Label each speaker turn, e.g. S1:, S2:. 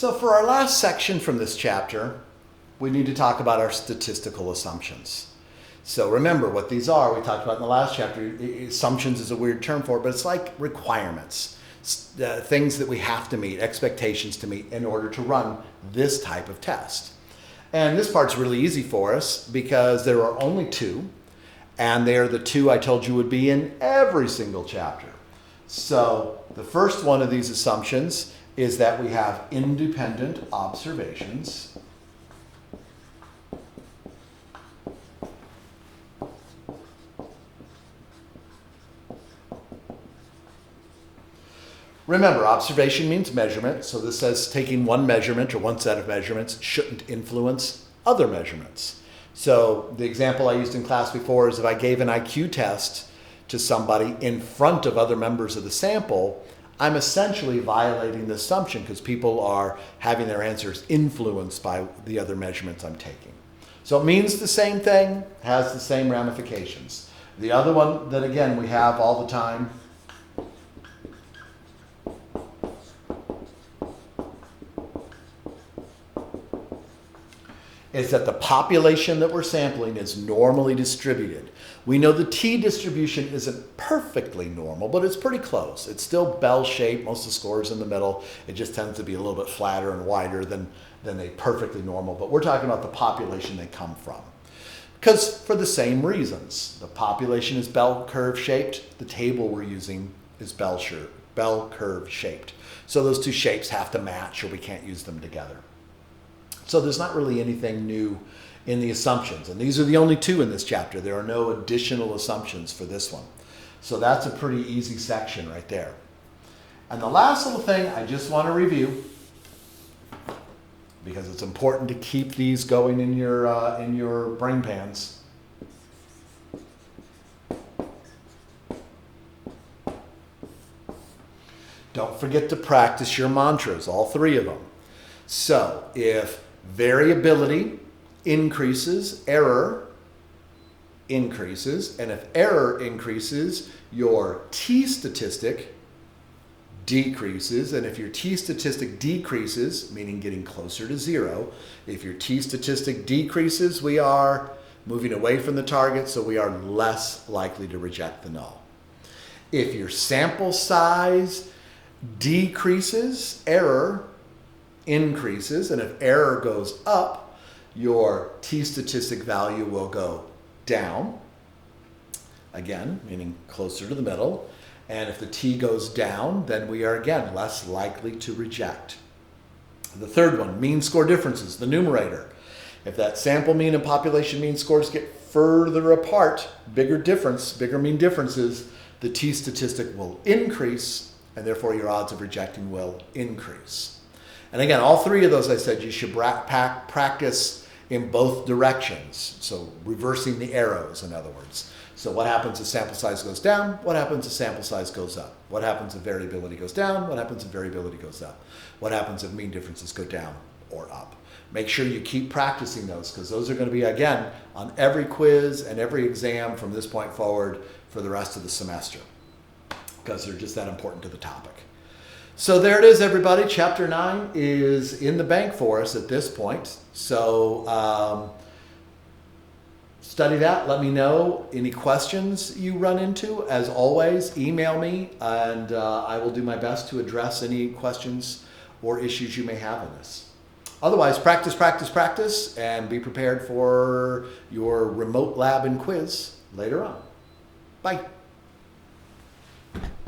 S1: So for our last section from this chapter, we need to talk about our statistical assumptions. So remember what these are. We talked about in the last chapter. Assumptions is a weird term for it, but it's like requirements, things that we have to meet, expectations to meet in order to run this type of test. And this part's really easy for us because there are only two, and they are the two I told you would be in every single chapter. So the first one of these assumptions is that we have independent observations. Remember, observation means measurement, so this says taking one measurement or one set of measurements shouldn't influence other measurements. So the example I used in class before is if I gave an IQ test to somebody in front of other members of the sample, I'm essentially violating the assumption because people are having their answers influenced by the other measurements I'm taking. So it means the same thing, has the same ramifications. The other one that, again, we have all the time is that the population that we're sampling is normally distributed. We know the t-distribution isn't perfectly normal, but it's pretty close. It's still bell-shaped, most of the scores in the middle. It just tends to be a little bit flatter and wider than a perfectly normal, but we're talking about the population they come from. Because for the same reasons, the population is bell curve shaped, the table we're using is bell curve shaped. So those two shapes have to match or we can't use them together. So there's not really anything new in the assumptions. And these are the only two in this chapter. There are no additional assumptions for this one. So that's a pretty easy section right there. And the last little thing I just want to review, because it's important to keep these going in your brain pans. Don't forget to practice your mantras, all three of them. So if variability increases, error increases, and if error increases, your t-statistic decreases, and if your t-statistic decreases, meaning getting closer to zero, if your t-statistic decreases, we are moving away from the target, so we are less likely to reject the null. If your sample size decreases, error increases, and if error goes up, your t-statistic value will go down, again, meaning closer to the middle. And if the t goes down, then we are, again, less likely to reject. The third one, mean score differences, the numerator. If that sample mean and population mean scores get further apart, bigger mean differences, the t-statistic will increase, and therefore your odds of rejecting will increase. And again, all three of those I said you should practice in both directions. So reversing the arrows, in other words. So what happens if sample size goes down? What happens if sample size goes up? What happens if variability goes down? What happens if variability goes up? What happens if mean differences go down or up? Make sure you keep practicing those because those are going to be, again, on every quiz and every exam from this point forward for the rest of the semester because they're just that important to the topic. So there it is, everybody. Chapter 9 is in the bank for us at this point. So study that. Let me know any questions you run into. As always, email me, and I will do my best to address any questions or issues you may have in this. Otherwise, practice, practice, practice, and be prepared for your remote lab and quiz later on. Bye.